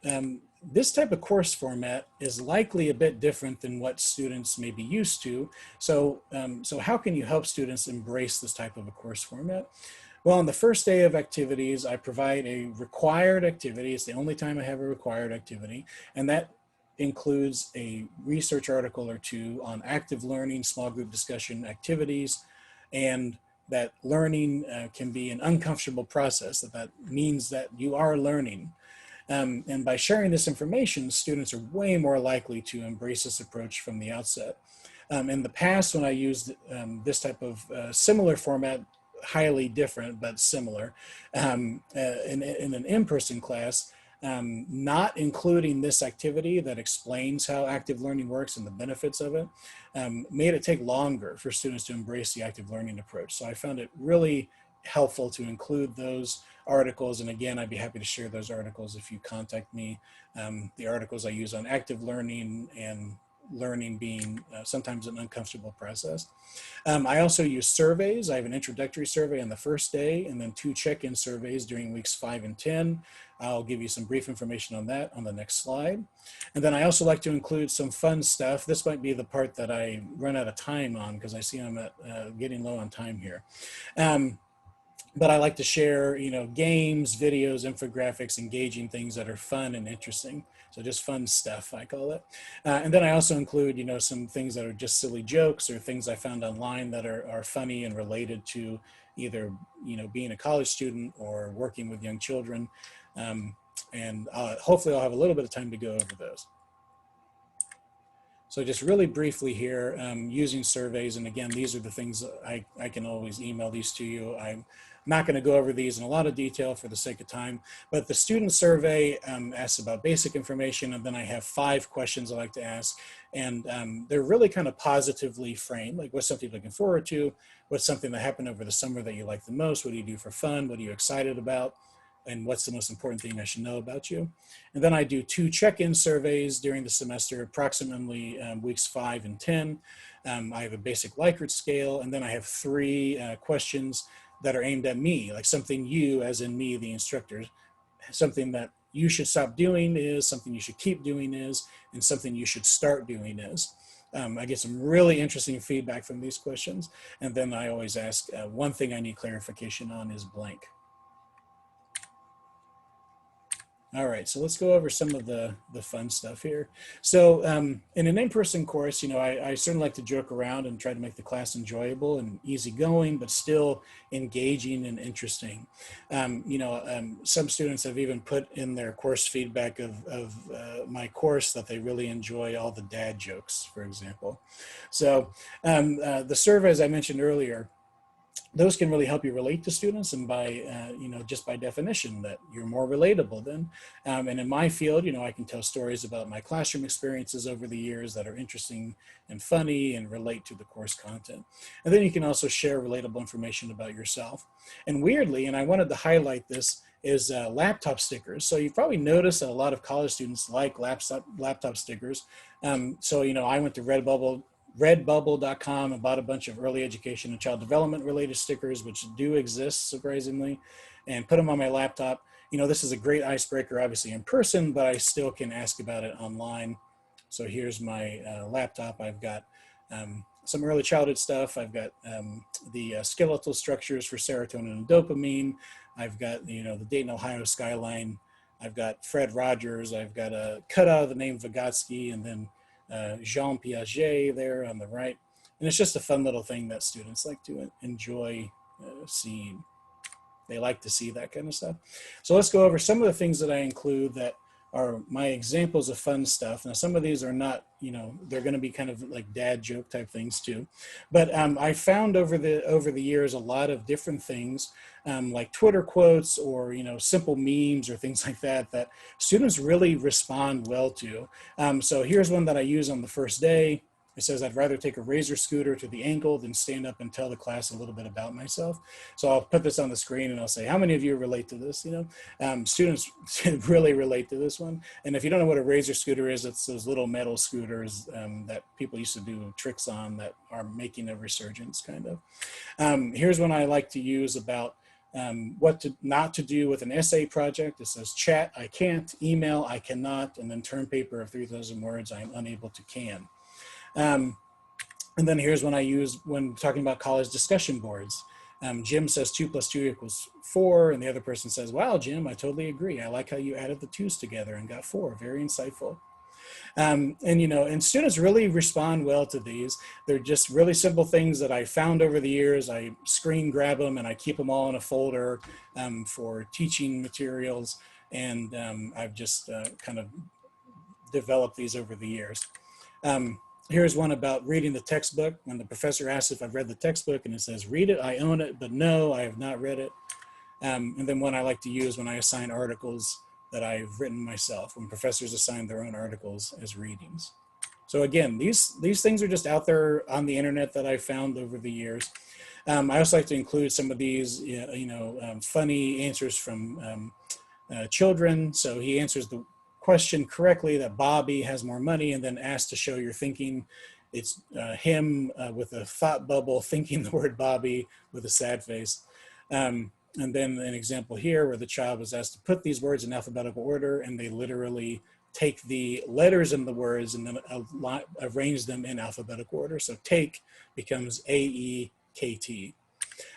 Speaker 2: this type of course format is likely a bit different than what students may be used to. So, so how can you help students embrace this type of a course format? Well, on the first day of activities, I provide a required activity. It's the only time I have a required activity, and that includes a research article or 2 on active learning, small group discussion activities, and that learning can be an uncomfortable process. That means that you are learning. And by sharing this information, students are way more likely to embrace this approach from the outset. In the past, when I used this type of similar format, highly different but similar, in an in-person class, not including this activity that explains how active learning works and the benefits of it, made it take longer for students to embrace the active learning approach. So I found it really helpful to include those articles. And again, I'd be happy to share those articles if you contact me. The articles I use on active learning and learning being sometimes an uncomfortable process. I also use surveys. I have an introductory survey on the first day and then 2 check-in surveys during weeks 5 and 10. I'll give you some brief information on that on the next slide. And then I also like to include some fun stuff. This might be the part that I run out of time on because I see I'm getting low on time here. But I like to share, games, videos, infographics, engaging things that are fun and interesting. So just fun stuff, I call it. And then I also include, some things that are just silly jokes or things I found online that are funny and related to either, being a college student or working with young children. And hopefully I'll have a little bit of time to go over those. So just really briefly here, using surveys, and again, these are the things I can always email these to you. not going to go over these in a lot of detail for the sake of time, but the student survey asks about basic information, and then I have 5 questions I like to ask, and they're really kind of positively framed, like what's something you're looking forward to, what's something that happened over the summer that you like the most, what do you do for fun, what are you excited about, and what's the most important thing I should know about you. And then I do 2 check-in surveys during the semester, approximately weeks 5 and 10. I have a basic Likert scale, and then I have 3 questions that are aimed at me, like something you, as in me, the instructor, something that you should stop doing is, something you should keep doing is, and something you should start doing is. I get some really interesting feedback from these questions. And then I always ask, one thing I need clarification on is blank. All right, so let's go over some of the fun stuff here. So in an in-person course, I certainly like to joke around and try to make the class enjoyable and easygoing, but still engaging and interesting. Some students have even put in their course feedback of my course that they really enjoy all the dad jokes, for example. So the survey, as I mentioned earlier, those can really help you relate to students, and by just by definition that you're more relatable then. And in my field, I can tell stories about my classroom experiences over the years that are interesting and funny and relate to the course content. And then you can also share relatable information about yourself. And weirdly, and I wanted to highlight this, is laptop stickers. So you've probably noticed that a lot of college students like laptop stickers. So I went to redbubble.com and bought a bunch of early education and child development related stickers, which do exist surprisingly, and put them on my laptop. This is a great icebreaker, obviously in person, but I still can ask about it online. So here's my laptop. I've got some early childhood stuff. I've got the skeletal structures for serotonin and dopamine. I've got, the Dayton, Ohio skyline. I've got Fred Rogers. I've got a cutout of the name Vygotsky, and then Jean Piaget there on the right. And it's just a fun little thing that students like to enjoy seeing. They like to see that kind of stuff. So let's go over some of the things that I include that are my examples of fun stuff. Now, some of these are not, they're going to be kind of like dad joke type things too. But I found over the years a lot of different things like Twitter quotes or, simple memes or things like that students really respond well to. So here's one that I use on the first day. It says, I'd rather take a razor scooter to the ankle than stand up and tell the class a little bit about myself. So I'll put this on the screen and I'll say, how many of you relate to this? Students really relate to this one. And if you don't know what a razor scooter is, it's those little metal scooters that people used to do tricks on that are making a resurgence kind of. Here's one I like to use about what not to do with an essay project. It says chat, I can't, email, I cannot, and then term paper of 3,000 words, I'm unable to can. And then here's one I use when talking about college discussion boards. Jim says 2 + 2 = 4, and the other person says, wow, Jim, I totally agree. I like how you added the 2's together and got 4, very insightful. And students really respond well to these. They're just really simple things that I found over the years. I screen grab them and I keep them all in a folder for teaching materials. And I've just kind of developed these over the years. Here's one about reading the textbook. When the professor asks if I've read the textbook and it says, read it, I own it, but no, I have not read it. And then one I like to use when I assign articles that I've written myself, when professors assign their own articles as readings. So again, these things are just out there on the internet that I found over the years. I also like to include some of these, funny answers from children. So he answers the question correctly that Bobby has more money, and then asked to show your thinking. It's him with a thought bubble thinking the word Bobby with a sad face. And then an example here where the child was asked to put these words in alphabetical order, and they literally take the letters in the words and then arrange them in alphabetical order. So take becomes AEKT.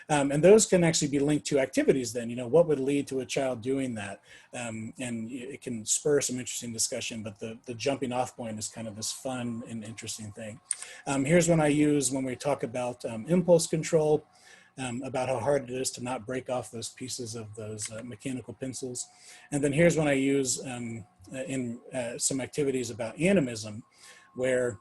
Speaker 2: And those can actually be linked to activities then, what would lead to a child doing that? And it can spur some interesting discussion, but the jumping off point is kind of this fun and interesting thing. Here's one I use when we talk about impulse control, about how hard it is to not break off those pieces of those mechanical pencils. And then here's one I use in some activities about animism, where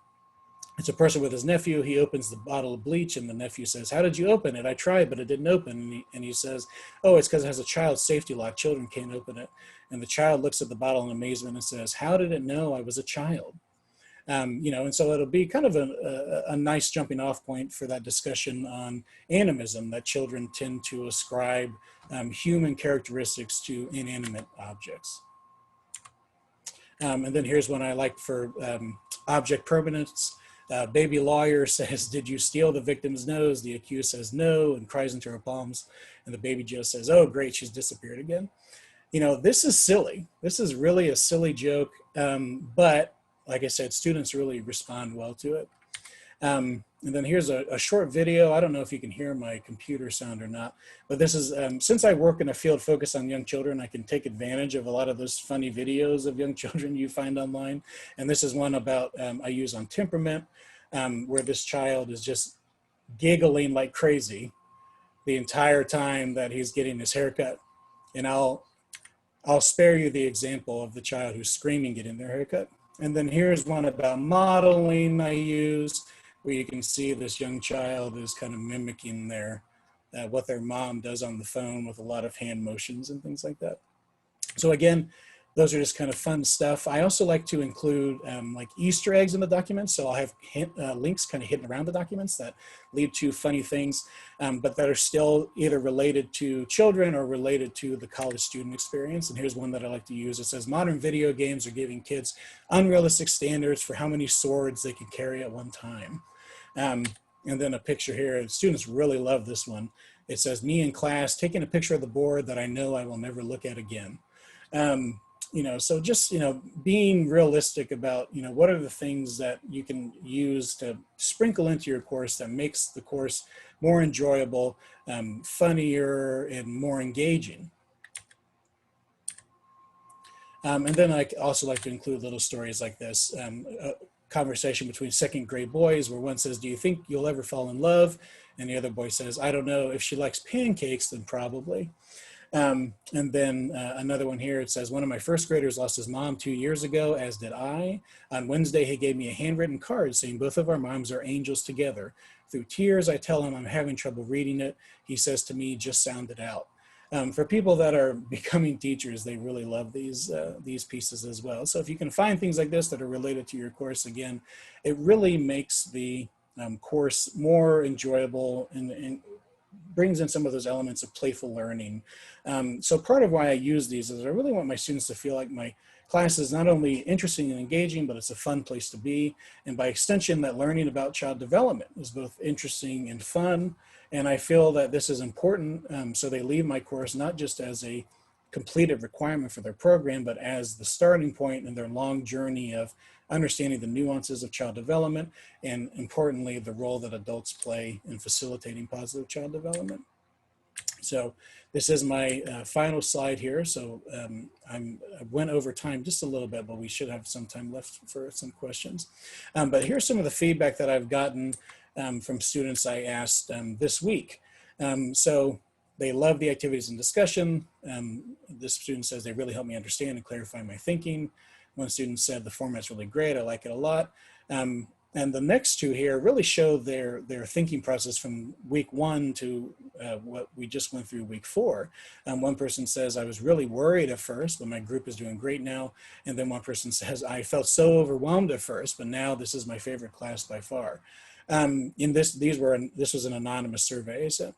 Speaker 2: It's a person with his nephew. He opens the bottle of bleach, and the nephew says, "How did you open it? I tried, but it didn't open." And he says, "Oh, it's because it has a child safety lock. Children can't open it." And the child looks at the bottle in amazement and says, "How did it know I was a child?" And so it'll be kind of a nice jumping off point for that discussion on animism, that children tend to ascribe human characteristics to inanimate objects. And then here's one I like for object permanence. Baby lawyer says, "Did you steal the victim's nose?" The accused says no and cries into her palms. And the baby just says, "Oh, great, she's disappeared again." This is silly. This is really a silly joke. But like I said, students really respond well to it. And then here's a short video. I don't know if you can hear my computer sound or not, but this is, since I work in a field focused on young children, I can take advantage of a lot of those funny videos of young children you find online. And this is one about, I use on temperament, where this child is just giggling like crazy the entire time that he's getting his haircut. And I'll spare you the example of the child who's screaming getting their haircut. And then here's one about modeling I use, where you can see this young child is kind of mimicking what their mom does on the phone with a lot of hand motions and things like that. So again, those are just kind of fun stuff. I also like to include like Easter eggs in the documents. So I'll have links kind of hidden around the documents that lead to funny things, but that are still either related to children or related to the college student experience. And here's one that I like to use. It says, "Modern video games are giving kids unrealistic standards for how many swords they can carry at one time." And then a picture here. Students really love this one. It says, "Me in class, taking a picture of the board that I know I will never look at again." So just, being realistic about, what are the things that you can use to sprinkle into your course that makes the course more enjoyable, funnier, and more engaging. And then I also like to include little stories like this. A conversation between second grade boys where one says, "Do you think you'll ever fall in love?" And the other boy says, "I don't know. If she likes pancakes, then probably." And then another one here, it says, "One of my first graders lost his mom 2 years ago, as did I. On Wednesday, he gave me a handwritten card saying both of our moms are angels together. Through tears, I tell him I'm having trouble reading it. He says to me, just sound it out." For people that are becoming teachers, they really love these pieces as well. So if you can find things like this that are related to your course, again, it really makes the course more enjoyable and brings in some of those elements of playful learning. So part of why I use these is I really want my students to feel like my class is not only interesting and engaging, but it's a fun place to be. And by extension, that learning about child development is both interesting and fun. And I feel that this is important. So they leave my course not just as a completed requirement for their program, but as the starting point in their long journey of understanding the nuances of child development, and importantly, the role that adults play in facilitating positive child development. So this is my final slide here. So I went over time just a little bit, but we should have some time left for some questions. But here's some of the feedback that I've gotten from students I asked this week. So they love the activities and discussion. This student says they really help me understand and clarify my thinking. One student said the format's really great, I like it a lot. And the next two here really show their thinking process from week 1 to what we just went through week 4. One person says, "I was really worried at first, but my group is doing great now." And then one person says, "I felt so overwhelmed at first, but now this is my favorite class by far." This was an anonymous survey. So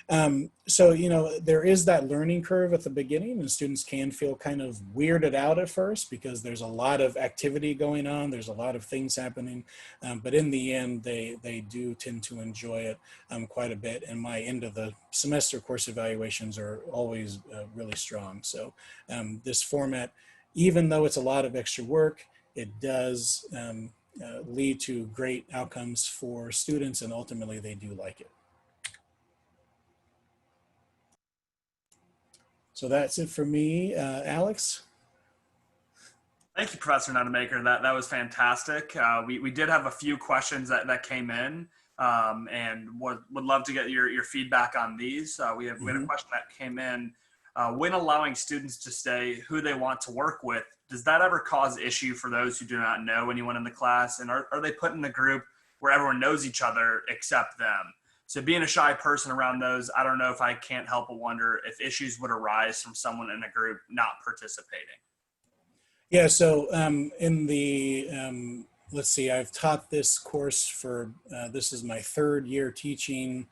Speaker 2: there is that learning curve at the beginning, and students can feel kind of weirded out at first because there's a lot of activity going on, there's a lot of things happening, but in the end, they do tend to enjoy it quite a bit. And my end of the semester course evaluations are always really strong. So this format, even though it's a lot of extra work, it does lead to great outcomes for students, and ultimately they do like it. So that's it for me, Alex.
Speaker 1: Thank you, Professor Nunamaker. That was fantastic. We did have a few questions that came in, and would love to get your feedback on these. We had a question that came in. When allowing students to say who they want to work with, does that ever cause issue for those who do not know anyone in the class? And are they put in a group where everyone knows each other except them. So being a shy person around those, I don't know if I can't help but wonder if issues would arise from someone in a group not participating.
Speaker 2: Yeah, so in the, let's see, I've taught this course for, this is my third year teaching,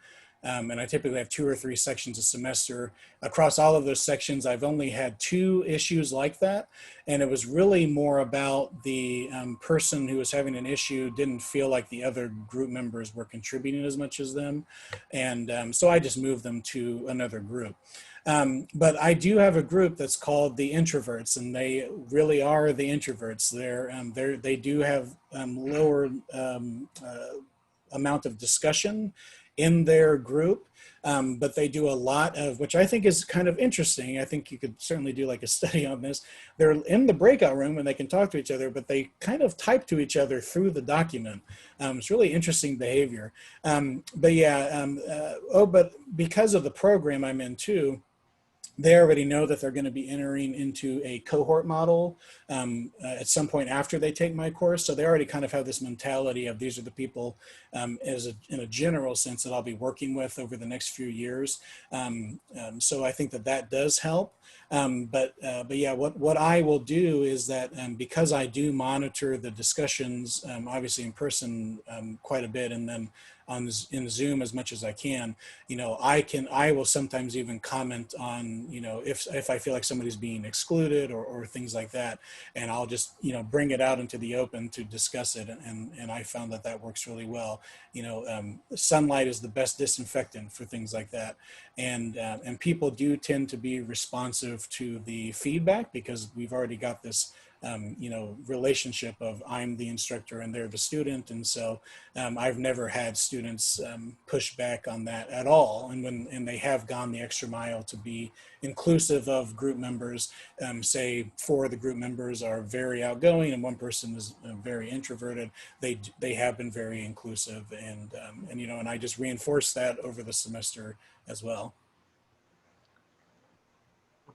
Speaker 2: and I typically have 2 or 3 sections a semester. Across all of those sections, I've only had 2 issues like that, and it was really more about the person who was having an issue didn't feel like the other group members were contributing as much as them, and so I just moved them to another group. But I do have a group that's called the introverts, and they really are the introverts. They do have lower amount of discussion in their group, but they do a lot of, which I think is kind of interesting. I think you could certainly do like a study on this. They're in the breakout room and they can talk to each other, but they kind of type to each other through the document. It's really interesting behavior. But because of the program I'm in too, they already know that they're going to be entering into a cohort model at some point after they take my course. So they already kind of have this mentality of these are the people in a general sense that I'll be working with over the next few years. So I think that that does help. But yeah, what I will do is that because I do monitor the discussions, obviously in person quite a bit, and then in Zoom as much as I can, I will sometimes even comment on, if I feel like somebody's being excluded or things like that, and I'll just, bring it out into the open to discuss it. And I found that that works really well. Sunlight is the best disinfectant for things like that. And people do tend to be responsive to the feedback because we've already got this relationship of I'm the instructor and they're the student. And so I've never had students push back on that at all. And they have gone the extra mile to be inclusive of group members. Say 4 of the group members are very outgoing and 1 person is very introverted. They have been very inclusive, and I just reinforce that over the semester as well.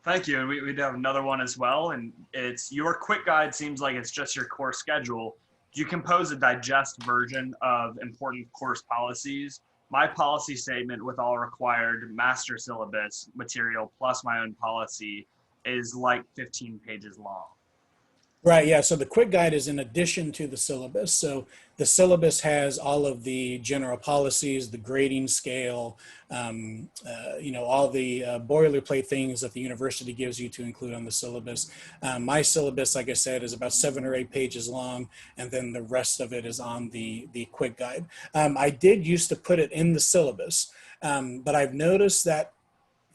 Speaker 1: Thank you. And we do have another one as well. And it's your quick guide seems like it's just your course schedule. Do you compose a digest version of important course policies? My policy statement with all required master syllabus material plus my own policy is like 15 pages long.
Speaker 2: Right, yeah, so the quick guide is in addition to the syllabus. So the syllabus has all of the general policies, the grading scale, all the boilerplate things that the university gives you to include on the syllabus. My syllabus, like I said, is about 7 or 8 pages long, and then the rest of it is on the quick guide. I did used to put it in the syllabus, but I've noticed that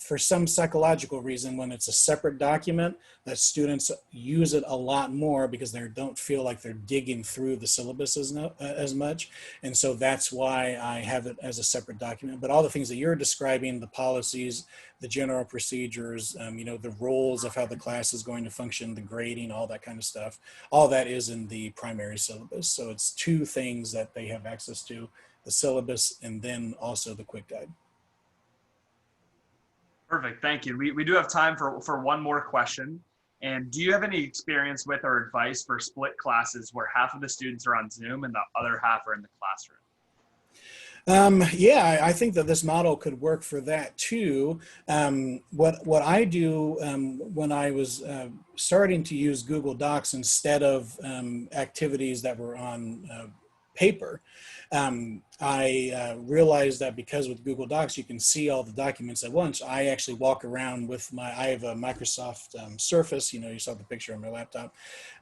Speaker 2: for some psychological reason, when it's a separate document, that students use it a lot more because they don't feel like they're digging through the syllabus as much. And so that's why I have it as a separate document. But all the things that you're describing, the policies, the general procedures, the roles of how the class is going to function, the grading, all that kind of stuff, all that is in the primary syllabus. So it's 2 things that they have access to, the syllabus and then also the quick guide.
Speaker 1: Perfect. Thank you. We do have time for one more question. And do you have any experience with or advice for split classes where half of the students are on Zoom and the other half are in the classroom?
Speaker 2: Yeah, I think that this model could work for that too. What I do when I was starting to use Google Docs instead of activities that were on paper, I realized that because with Google Docs, you can see all the documents at once. I actually walk around with I have a Microsoft Surface, you saw the picture on my laptop.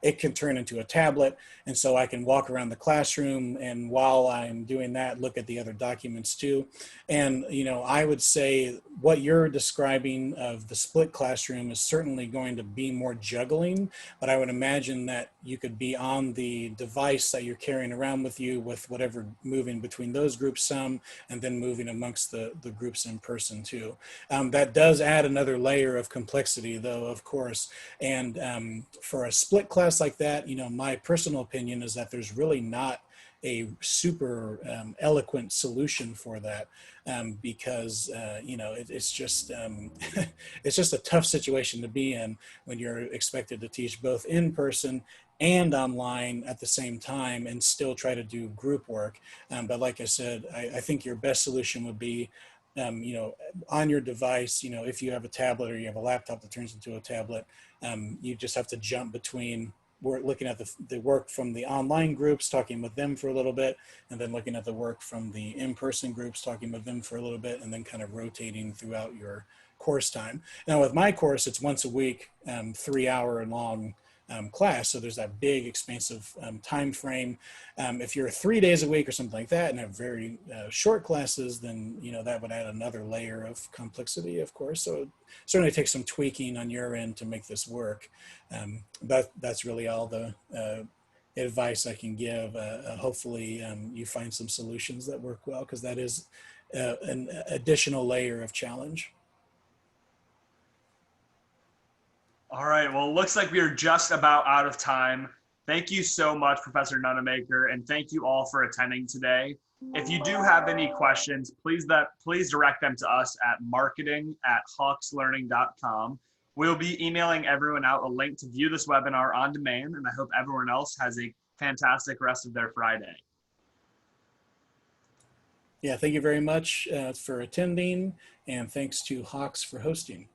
Speaker 2: It can turn into a tablet. And so I can walk around the classroom, and while I'm doing that, look at the other documents too. And, I would say what you're describing of the split classroom is certainly going to be more juggling, but I would imagine that you could be on the device that you're carrying around with you with whatever moving between those groups some, and then moving amongst the groups in person too. That does add another layer of complexity though, of course. And for a split class like that, my personal opinion is that there's really not a super eloquent solution for that, because it's just it's just a tough situation to be in when you're expected to teach both in person and online at the same time and still try to do group work. But like I said, I think your best solution would be, on your device, if you have a tablet or you have a laptop that turns into a tablet, you just have to jump between looking at the work from the online groups, talking with them for a little bit, and then looking at the work from the in-person groups, talking with them for a little bit, and then kind of rotating throughout your course time. Now with my course, it's once a week, 3 hour long class. So there's that big expansive time frame. If you're 3 days a week or something like that and have very short classes, then that would add another layer of complexity, of course. So it certainly takes some tweaking on your end to make this work. But that's really all the advice I can give. Hopefully you find some solutions that work well, because that is an additional layer of challenge.
Speaker 1: All right, well, it looks like we are just about out of time. Thank you so much, Professor Nunamaker, and thank you all for attending today. If you do have any questions, please direct them to us at marketing@hawkslearning.com. We'll be emailing everyone out a link to view this webinar on demand, and I hope everyone else has a fantastic rest of their Friday.
Speaker 2: Yeah, thank you very much for attending, and thanks to Hawks for hosting.